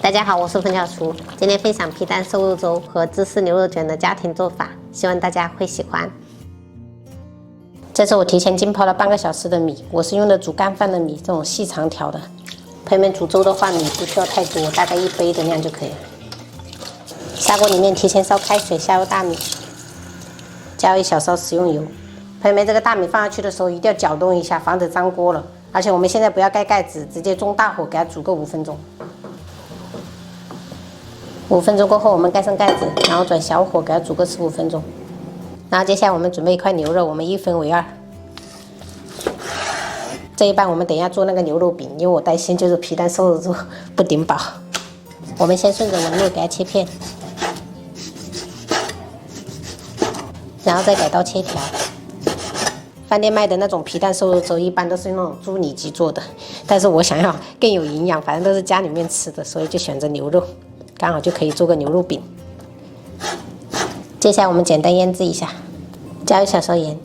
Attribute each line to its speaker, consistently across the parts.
Speaker 1: 大家好，我是冯小厨，今天分享皮蛋瘦肉粥和芝士牛肉卷的家庭做法，希望大家会喜欢。这是我提前浸泡了半个小时的米，我是用的煮干饭的米，这种细长条的。朋友们煮粥的话，米不需要太多，大概1杯的量就可以了。砂锅里面提前烧开水，下入大米，加入1小勺食用油。朋友们，这个大米放下去的时候一定要搅动一下，防止粘锅了。而且我们现在不要盖盖子，直接中大火给它煮个5分钟。5分钟过后，我们盖上盖子，然后转小火给它煮个15分钟。然后接下来我们准备一块牛肉，我们1分为2。这一半我们等一下做那个牛肉饼，因为我担心就是皮蛋瘦肉粥不顶饱。我们先顺着纹路给它切片，然后再改刀切条。饭店卖的那种皮蛋瘦肉粥一般都是用那种猪里脊做的，但是我想要更有营养，反正都是家里面吃的，所以就选择牛肉，刚好就可以做个牛肉饼。接下来我们简单腌制一下，加1小勺盐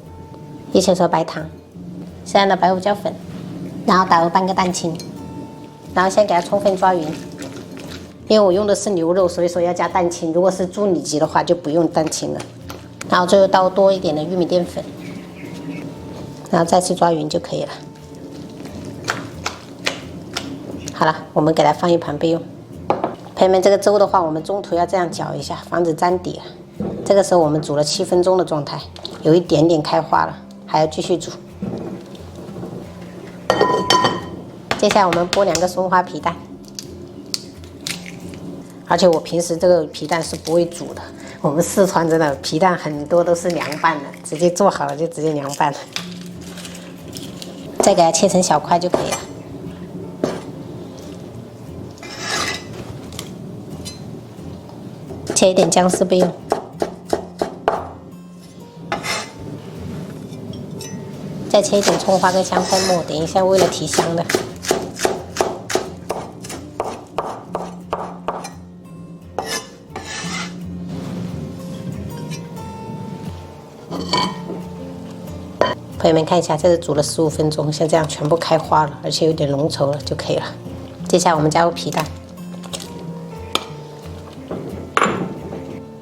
Speaker 1: ，1小勺白糖，适量的白胡椒粉，然后打入半个蛋清，然后先给它充分抓匀。因为我用的是牛肉，所以说要加蛋清，如果是猪里脊的话就不用蛋清了。然后最后倒多一点的玉米淀粉，然后再次抓匀就可以了。好了，我们给它放一旁备用。朋友们，这个粥的话，我们中途要这样搅一下，防止粘底了。这个时候我们煮了7分钟的状态，有一点点开花了，还要继续煮。接下来我们剥2个松花皮蛋，而且我平时这个皮蛋是不会煮的，我们四川真的皮蛋很多都是凉拌的，直接做好了就直接凉拌了。再给它切成小块就可以了。切一点姜丝备用。再切一点葱花跟香菜末，等一下为了提香的。朋友们看一下，这是煮了15分钟，像这样全部开花了，而且有点浓稠了就可以了。接下来我们加入皮蛋，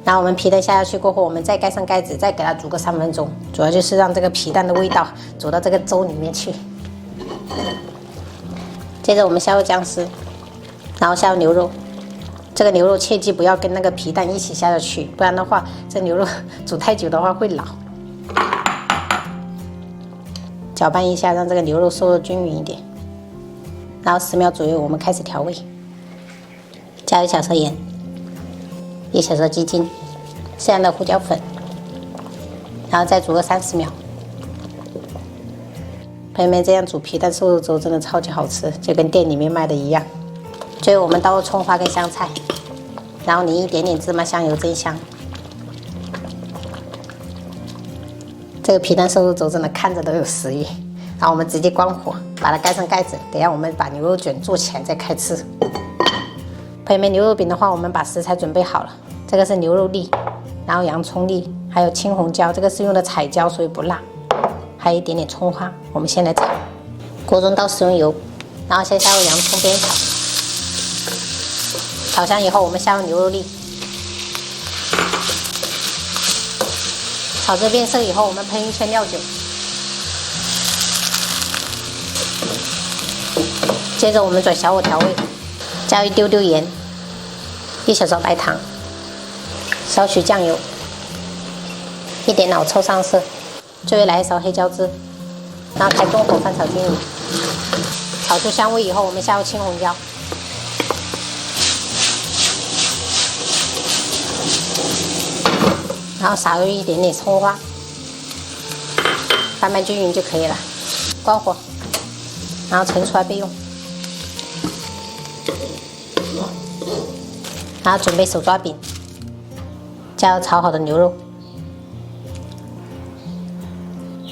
Speaker 1: 然后我们皮蛋下下去过后，我们再盖上盖子，再给它煮个3分钟，主要就是让这个皮蛋的味道煮到这个粥里面去。接着我们下入姜丝，然后下入牛肉。这个牛肉切记不要跟那个皮蛋一起下去，不然的话，这牛肉煮太久的话会老。搅拌一下，让这个牛肉受热均匀一点。然后10秒左右，我们开始调味，加1小勺盐，1小勺鸡精，适量的胡椒粉，然后再煮个30秒。朋友们，这样煮皮蛋瘦肉粥真的超级好吃，就跟店里面卖的一样。最后我们倒入葱花跟香菜，然后淋一点点芝麻香油增香。这个皮蛋瘦肉粥真的看着都有食欲。然后我们直接关火，把它盖上盖子，等一下我们把牛肉卷做起来再开吃。朋友们，牛肉饼的话，我们把食材准备好了，这个是牛肉粒，然后洋葱粒，还有青红椒，这个是用的彩椒，所以不辣，还有一点点葱花。我们先来炒，锅中倒食用油，然后先下入洋葱煸炒，炒香以后，我们下入牛肉粒。炒至变色以后，我们喷1圈料酒，接着我们转小火调味，加一丢丢盐，1小勺白糖，少许酱油，一点老抽上色，最后来1勺黑椒汁，然后开中火翻炒均匀。炒出香味以后，我们下入青红椒，然后撒入一点点葱花，翻拌均匀就可以了。关火，然后盛出来备用。然后准备手抓饼，加入炒好的牛肉，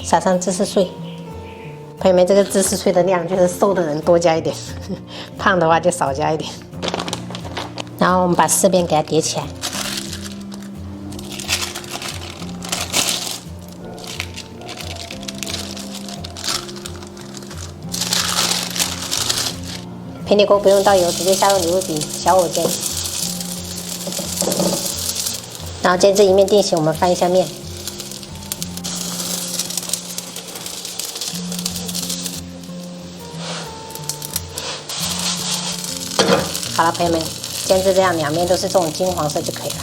Speaker 1: 撒上芝士碎。朋友们，这个芝士碎的量就是瘦的人多加一点，胖的话就少加一点。然后我们把4边给它叠起来。平底锅不用倒油，直接下入牛肉饼，小火煎。然后煎至一面定型，我们翻一下面。好了，朋友们，煎至这样，两面都是这种金黄色就可以了。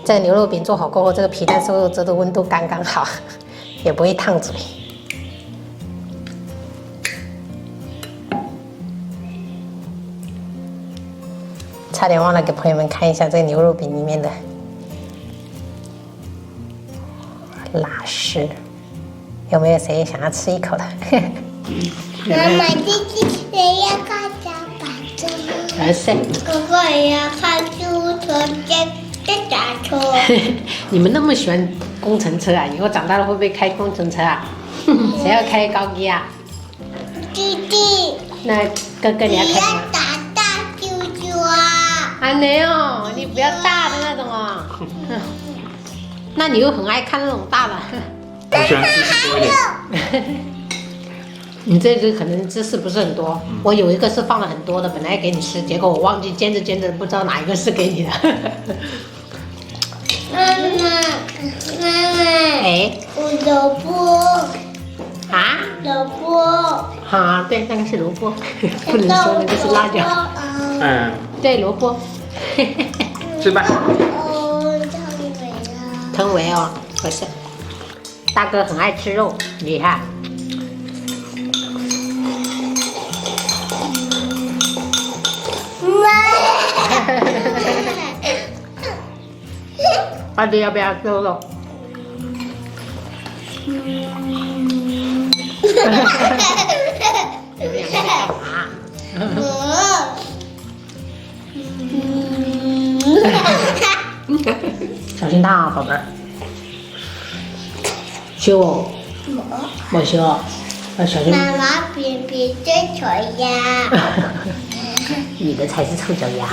Speaker 1: 这牛肉饼做好过后，这个皮蛋瘦肉粥的温度刚刚好，也不会烫嘴。差点忘了给朋友们看一下这个牛肉饼里面的拉丝，有没有谁想要吃一口的？
Speaker 2: 妈妈，弟弟也要看小板车吗？
Speaker 1: 是。
Speaker 2: 哥哥也要看猪车、这打车。
Speaker 1: 你们那么喜欢工程车啊？以后长大了会不会开工程车啊？谁要开高机啊？
Speaker 2: 弟弟。
Speaker 1: 那哥哥你要开什么？
Speaker 2: 打大舅舅啊！
Speaker 1: 啊没有，你不要大的那种哦。那你又很爱看那种大的。
Speaker 3: 我喜欢知识多一点。
Speaker 1: 你这个可能芝士不是很多，我有一个是放了很多的，本来给你吃，结果我忘记煎着煎着，不知道哪一个是给你的。
Speaker 2: 妈妈，
Speaker 1: 哎，
Speaker 2: 萝卜
Speaker 1: 啊，
Speaker 2: 萝卜，
Speaker 1: 啊，对，那个是萝卜，不能说那个是辣椒。
Speaker 3: 嗯，
Speaker 1: 对，萝卜。
Speaker 3: 吃吧。
Speaker 2: 哦，汤唯啊。
Speaker 1: 藤围哦，不是。大哥很爱吃肉，厉害。阿弟要不要吃肉？有两个在干嘛？小心烫啊，宝贝儿。羞哦？我羞哦，要小心。
Speaker 2: 妈妈别追求呀。
Speaker 1: 你的才是臭脚丫。